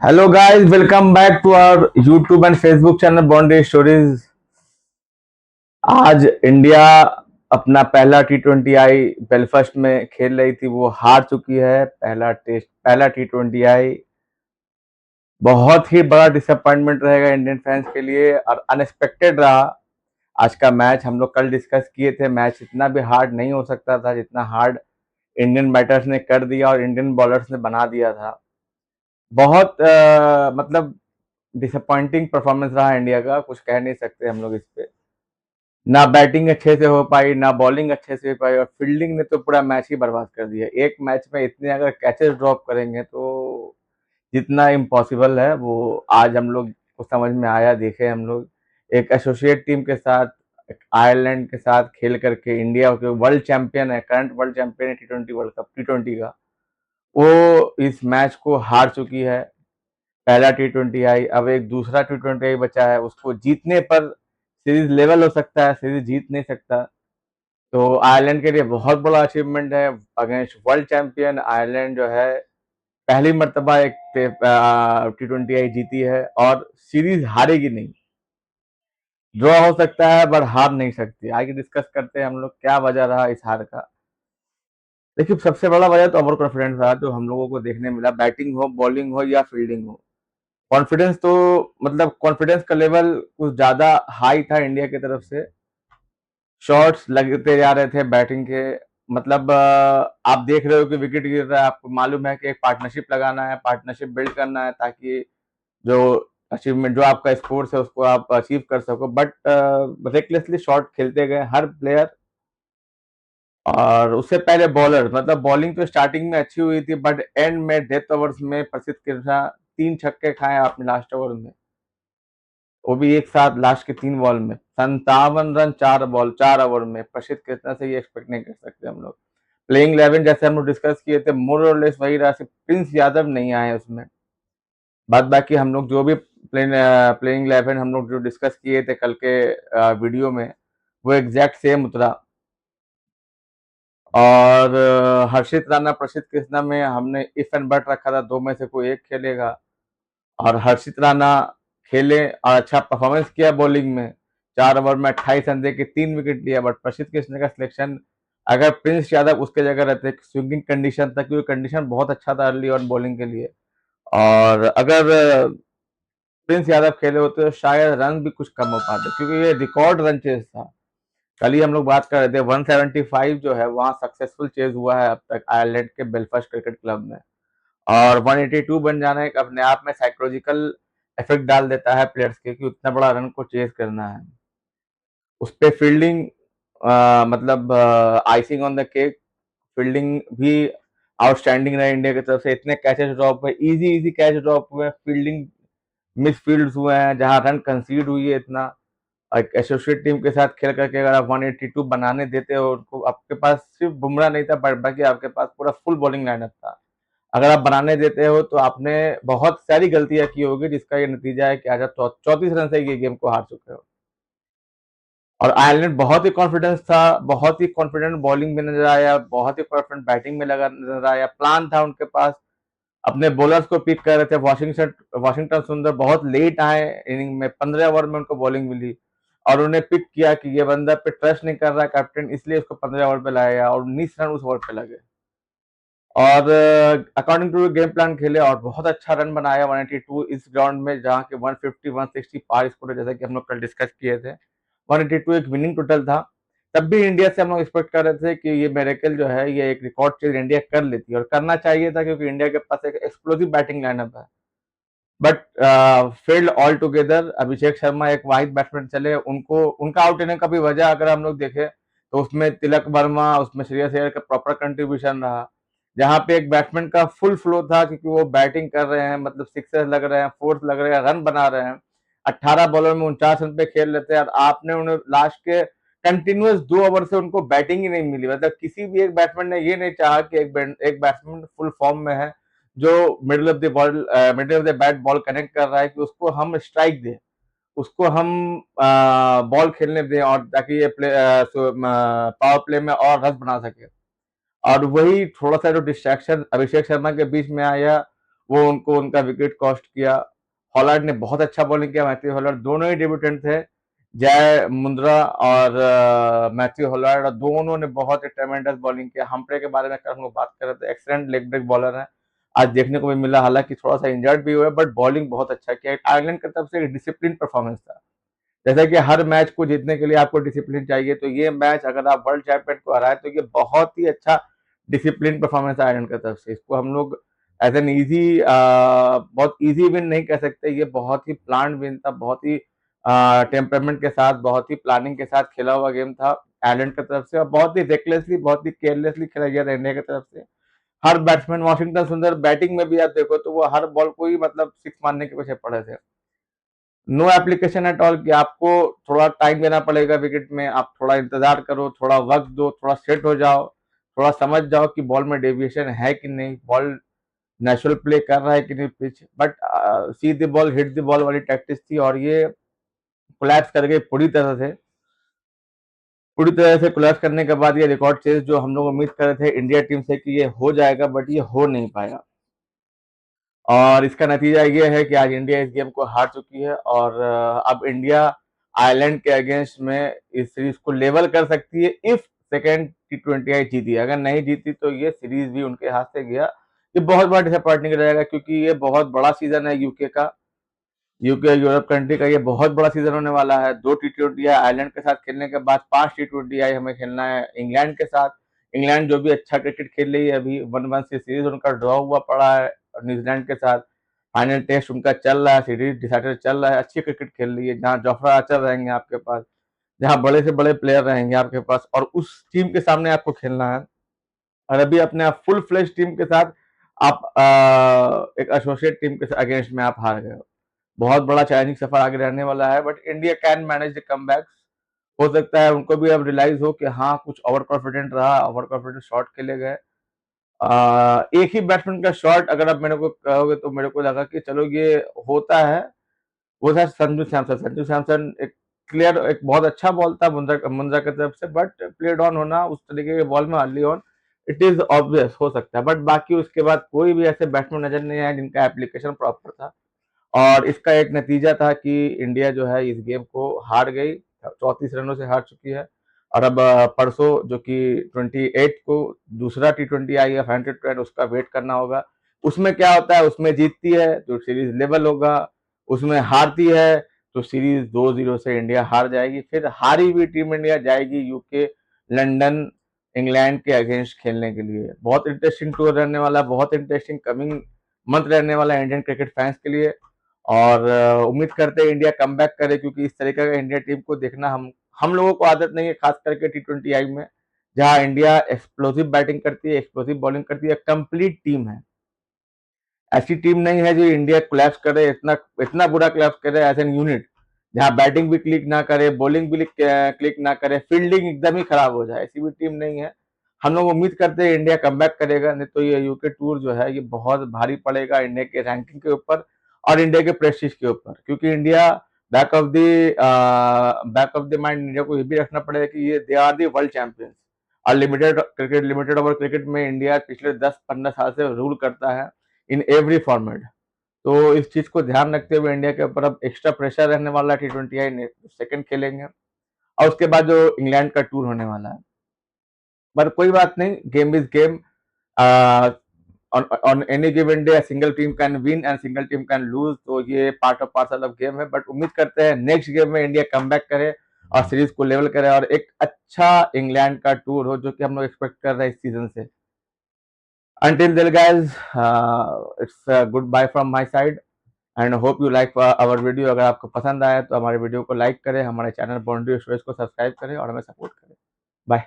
Hello guys, welcome back to our YouTube and Facebook channel Bond stories. आज India अपना पहला T 20 आई Belfast में खेल रही थी, वो हार चुकी है। पहला टी 20 आई बहुत ही बड़ा डिसअपॉइंटमेंट रहेगा इंडियन फैंस के लिए और अनएक्सपेक्टेड रहा। आज का मैच हम लोग कल डिस्कस किए थे, मैच इतना भी हार्ड नहीं हो सकता था जितना हार्ड इंडियन बैटर्स ने कर दिया और इंडियन बॉलर्स ने बना दिया था। बहुत मतलब डिसअपॉइंटिंग परफॉर्मेंस रहा इंडिया का, कुछ कह नहीं सकते हम लोग इस पे। ना बैटिंग अच्छे से हो पाई, ना बॉलिंग अच्छे से हो पाई और फील्डिंग ने तो पूरा मैच ही बर्बाद कर दिया। एक मैच में इतने अगर कैचेस ड्रॉप करेंगे तो जितना इम्पॉसिबल है वो आज हम लोग को समझ में आया। देखे हम लोग एक एसोसिएट टीम के साथ, एक आयरलैंड के साथ खेल करके इंडिया के वर्ल्ड चैंपियन है, करंट वर्ल्ड चैंपियन है टी 20 वर्ल्ड कप टी 20 का, वो इस मैच को हार चुकी है। पहला टी 20 आई, अब एक दूसरा टी 20 आई बचा है, उसको जीतने पर सीरीज लेवल हो सकता है, सीरीज जीत नहीं सकता। तो आयरलैंड के लिए बहुत बड़ा अचीवमेंट है अगेंस्ट वर्ल्ड चैंपियन। आयरलैंड जो है पहली मर्तबा एक टी 20 आई जीती है और सीरीज हारेगी नहीं, ड्रॉ हो सकता है बट हार नहीं सकती। आगे डिस्कस करते हैं हम लोग क्या वजह रहा इस हार का। देखिए, सबसे बड़ा वजह तो ओवर कॉन्फिडेंस रहा जो हम लोगों को देखने मिला, बैटिंग हो, बॉलिंग हो या फील्डिंग हो। कॉन्फिडेंस तो मतलब कॉन्फिडेंस का लेवल कुछ ज्यादा हाई था इंडिया की तरफ से। शॉट्स लगते जा रहे थे बैटिंग के, मतलब आप देख रहे हो कि विकेट गिर रहा है, आपको मालूम है कि एक पार्टनरशिप लगाना है, पार्टनरशिप बिल्ड करना है ताकि जो अचीवमेंट जो आपका स्पोर्ट्स है उसको आप अचीव कर सको। बट रेकलेसली शॉट खेलते गए हर प्लेयर। और उससे पहले बॉलर, मतलब बॉलिंग तो स्टार्टिंग में अच्छी हुई थी बट एंड में डेथ ओवर्स में प्रसिद्ध कृष्णा 3 छक्के खाए आपने लास्ट ओवर में, वो भी एक साथ लास्ट के 3 बॉल में 57 रन, 4 ओवर में। प्रसिद्ध कृष्णा से ये एक्सपेक्ट नहीं कर सकते हम लोग। प्लेइंग 11 जैसे हम लोग डिस्कस किए थे, मोर और लेस वही रहा, सिर्फ प्रिंस यादव नहीं आए उसमें। बाद बाकी हम लोग जो भी प्लेइंग 11 हम लोग जो डिस्कस किए थे कल के वीडियो में, वो एग्जैक्ट सेम उतरा। और हर्षित राणा प्रसिद्ध कृष्णा में हमने इफ एंड बट रखा था, दो में से कोई एक खेलेगा। और हर्षित राणा खेले और अच्छा परफॉर्मेंस किया बॉलिंग में, 4 ओवर में 28 रन दे के 3 विकेट लिया। बट प्रसिद्ध कृष्ण का सिलेक्शन, अगर प्रिंस यादव उसके जगह रहते, स्विंगिंग कंडीशन था क्योंकि कंडीशन बहुत अच्छा था अर्ली ऑन बॉलिंग के लिए, और अगर प्रिंस यादव खेले होते तो शायद रन भी कुछ कम हो पाते क्योंकि ये रिकॉर्ड रन चेज था। कल ही हम लोग बात कर रहे थे 175 जो है वहां सक्सेसफुल चेज हुआ है अब तक आयरलैंड के बेलफास्ट क्रिकेट क्लब में। और 182 बन जाना एक अपने आप में साइकोलॉजिकल इफेक्ट डाल देता है प्लेयर्स के कि उतना बड़ा रन को चेज करना है। उस पे फील्डिंग मतलब icing on the cake, fielding भी आउटस्टैंडिंग रहा इंडिया की तरफ से। इतने कैचेस ड्रॉप हुए, इजी इजी कैच ड्रॉप हुए, फील्डिंग मिस फील्ड हुए हैं जहां रन कंसीड हुई है इतना। एसोसिएट टीम के साथ खेल करके अगर आप 182 बनाने देते हो उनको, आपके पास सिर्फ बुमराह नहीं था बट बाकी आपके पास पूरा फुल बॉलिंग लाइनअप था। अगर आप बनाने देते हो तो आपने बहुत सारी गलतियां की होगी जिसका ये नतीजा है कि आज आप 34 रन से ये गेम को हार चुके हो। और आयरलैंड बहुत ही कॉन्फिडेंस था, बहुत ही कॉन्फिडेंट बॉलिंग में नजर आया, बहुत ही कॉन्फिडेंट बैटिंग में लगा नजर आया। प्लान था उनके पास, अपने बॉलर्स को पिक कर रहे थे। वॉशिंगटन सुंदर बहुत लेट आए इनिंग में, 15 ओवर में उनको बॉलिंग मिली और उन्हें पिक किया कि ये बंदा पे ट्रस्ट नहीं कर रहा कैप्टन, इसलिए उसको 15 ओवर पे लाया और 19 रन उस ओवर पे लगे। और अकॉर्डिंग टू गेम प्लान खेले और बहुत अच्छा रन बनाया 182 इस ग्राउंड में जहाँ के 150 160 पार स्कोर है, जैसा कि हम लोग कल डिस्कस किए थे। 182 एक विनिंग टोटल था। तब भी इंडिया से हम लोग एक्सपेक्ट कर रहे थे कि ये मेरेकल जो है ये एक रिकॉर्ड चेज इंडिया कर लेती है और करना चाहिए था क्योंकि इंडिया के पास एक एक्सप्लोसिव बैटिंग लाइनअप है। But failed all together. Abhishek Sharma एक वाहिद बैट्समैन चले, उनको उनका आउट होने का भी वजह अगर हम लोग देखें तो उसमें तिलक वर्मा, उसमें श्रेयस अय्यर का प्रॉपर कंट्रीब्यूशन रहा। जहां पे एक बैट्समैन का फुल फ्लो था क्योंकि वो बैटिंग कर रहे हैं, मतलब सिक्सर लग रहे हैं, फोर्स लग रहे हैं, रन बना रहे हैं। 18 बॉलर में 49 रन पे खेल लेते हैं और आपने उन्हें लास्ट के कंटिन्यूअस 2 ओवर से उनको बैटिंग ही नहीं मिली। मतलब किसी भी एक बैट्समैन ने ये नहीं चाहा कि एक बैट्समैन फुल फॉर्म में है जो middle of the bat ball connect कर रहा है कि उसको हम स्ट्राइक दें, उसको हम बॉल खेलने दें और ताकि ये पावर प्ले में और रन बना सके। और वही थोड़ा सा जो डिस्ट्रैक्शन अभिषेक शर्मा के बीच में आया वो उनको उनका विकेट कॉस्ट किया। हॉलैंड ने बहुत अच्छा बॉलिंग किया, मैथ्यू हॉलैंड दोनों ही डेब्यूटेंट थे, जय मुंद्रा और मैथ्यू हॉलैंड, दोनों ने बहुत ट्रेमेंडस बॉलिंग किया। हम्प्रे के बारे में हम लोग बात कर रहे थे, एक्सीलेंट लेग ब्रेक बॉलर है, आज देखने को भी मिला, हालांकि थोड़ा सा इंजर्ड भी हुआ बट बॉलिंग बहुत अच्छा किया। आयरलैंड की तरफ से एक डिसिप्लिन परफॉर्मेंस था, जैसा कि हर मैच को जीतने के लिए आपको डिसिप्लिन चाहिए, तो ये मैच अगर आप वर्ल्ड चैंपियन को हराए तो ये बहुत ही अच्छा डिसिप्लिन परफॉर्मेंस है आयरलैंड की तरफ से। इसको हम लोग एज एन ईजी बहुत ईजी विन नहीं कह सकते, ये बहुत ही प्लान विन था, बहुत ही टेम्परमेंट के साथ, बहुत ही प्लानिंग के साथ खेला हुआ गेम था आयरलैंड की तरफ से, और बहुत ही रेकलेसली, बहुत ही केयरलेसली खेला गया था इंडिया की तरफ से। हर बैट्समैन, वाशिंगटन सुंदर बैटिंग में भी आप देखो तो वो हर बॉल को ही मतलब सिक्स मारने के पीछे पड़े थे। नो एप्लीकेशन एट ऑल कि आपको थोड़ा टाइम देना पड़ेगा विकेट में, आप थोड़ा इंतजार करो, थोड़ा वक्त दो, थोड़ा सेट हो जाओ, थोड़ा समझ जाओ कि बॉल में डेविएशन है कि नहीं, बॉल नेचुरल प्ले कर रहा है कि नहीं pitch, but see the ball hit the ball वाली टैक्टिस थी, और ये कोलैप्स कर गई पूरी तरह से कोलैप्स करने के बाद ये रिकॉर्ड चेज जो हम लोग उम्मीद कर रहे थे इंडिया टीम से कि ये हो जाएगा, बट ये हो नहीं पाया, और इसका नतीजा ये है कि आज इंडिया इस गेम को हार चुकी है, और अब इंडिया आयरलैंड के अगेंस्ट में इस सीरीज को लेवल कर सकती है इफ सेकेंड T20 आई जीती। अगर नहीं जीती तो ये सीरीज भी उनके हाथ से गया, ये बहुत बड़ा डिसअपॉइंटिंग रहेगा, क्योंकि ये बहुत बड़ा सीजन है यूके का, यूके यूरोप कंट्री का ये बहुत बड़ा सीजन होने वाला है। 2 T20 आयरलैंड के साथ खेलने के बाद 5 T20 हमें खेलना है इंग्लैंड के साथ। इंग्लैंड जो भी अच्छा क्रिकेट खेल रही है, अभी 1-1 से सीरीज उनका ड्रॉ हुआ पड़ा है न्यूजीलैंड के साथ, फाइनल टेस्ट उनका चल रहा है, सीरीज डिसाइडर चल रहा है, अच्छी क्रिकेट खेल रही है, जहाँ जोफ्रा आर्चर रहेंगे आपके पास, जहाँ बड़े से बड़े प्लेयर रहेंगे आपके पास, और उस टीम के सामने आपको खेलना है। और अभी अपने फुल फ्लेश टीम के साथ आप एक एसोसिएट टीम के अगेंस्ट में आप हार गए हो। बहुत बड़ा चैलेंजिंग सफर आगे रहने वाला है, but India can manage the comebacks. हो सकता है उनको भी अब रियलाइज हो कि हाँ कुछ ओवर कॉन्फिडेंट रहा, ओवर कॉन्फिडेंट शॉट खेले गए। एक ही बैट्समैन का शॉट अगर आप मेरे को कहोगे तो मेरे को लगा कि चलो ये होता है, वो था संजू सैमसन। संजू सैमसन एक क्लियर, एक बहुत अच्छा बॉल था मुंद्रा की तरफ से, बट प्लेड ऑन होना उस तरीके के बॉल में early on it is obvious हो सकता है, बट बाकी उसके बाद कोई भी ऐसे बैट्समैन नजर नहीं आया जिनका एप्लीकेशन प्रॉपर था, और इसका एक नतीजा था कि इंडिया जो है इस गेम को हार गई, 34 रनों से हार चुकी है। और अब परसों जो कि 28 को दूसरा T20 आई है 500 उसका वेट करना होगा। उसमें क्या होता है, उसमें जीतती है तो सीरीज लेवल होगा, उसमें हारती है तो सीरीज 2-0 से इंडिया हार जाएगी, फिर हारी हुई टीम इंडिया जाएगी यूके, लंदन, इंग्लैंड के अगेंस्ट खेलने के लिए। बहुत इंटरेस्टिंग टूर रहने वाला, बहुत इंटरेस्टिंग कमिंग मंथ रहने वाला इंडियन क्रिकेट फैंस के लिए, और उम्मीद करते हैं इंडिया कमबैक करे, क्योंकि इस तरीके का इंडिया टीम को देखना हम लोगों को आदत नहीं है, खास करके T20 में, जहां इंडिया एक्सप्लोसिव बैटिंग करती है, एक्सप्लोसिव बॉलिंग करती है, कंप्लीट टीम है। ऐसी टीम नहीं है जो इंडिया कोलैप्स करे, इतना इतना बुरा कोलैप्स करे एज एन यूनिट, जहां बैटिंग भी क्लिक ना करे, बॉलिंग भी क्लिक ना करे, फील्डिंग एकदम ही खराब हो जाए, ऐसी भी टीम नहीं है। हम लोग उम्मीद करते हैं इंडिया कमबैक करेगा, नहीं तो ये यूके टूर जो है ये बहुत भारी पड़ेगा इंडिया के रैंकिंग के ऊपर और इंडिया के प्रेस्टीज के ऊपर, क्योंकि India back of the mind India को ये भी रखना पड़ेगा कि ये they are the world champions, और लिमिटेड ओवर क्रिकेट में इंडिया पिछले 10-15 साल से रूल करता है इन एवरी फॉर्मेट। तो इस चीज को ध्यान रखते हुए इंडिया के ऊपर अब एक्स्ट्रा प्रेशर रहने वाला है, T20 सेकंड खेलेंगे, और उसके बाद जो इंग्लैंड का टूर होने वाला है। पर कोई बात नहीं, game is game, on any given day a single team can win and single team can lose, तो ये part of parcel of game है, बट उम्मीद करते हैं नेक्स्ट गेम में इंडिया कमबैक करे और सीरीज को लेवल करे, और एक अच्छा इंग्लैंड का टूर हो जो कि हम लोग एक्सपेक्ट कर रहे हैं इस सीजन से। Until then guys, it's goodbye from my side and hope you like our video। अगर आपको पसंद आया तो हमारे वीडियो को लाइक करें, हमारे चैनल बाउंड्री स्टोरीज को सब्सक्राइब करें और हमें सपोर्ट करें। बाय।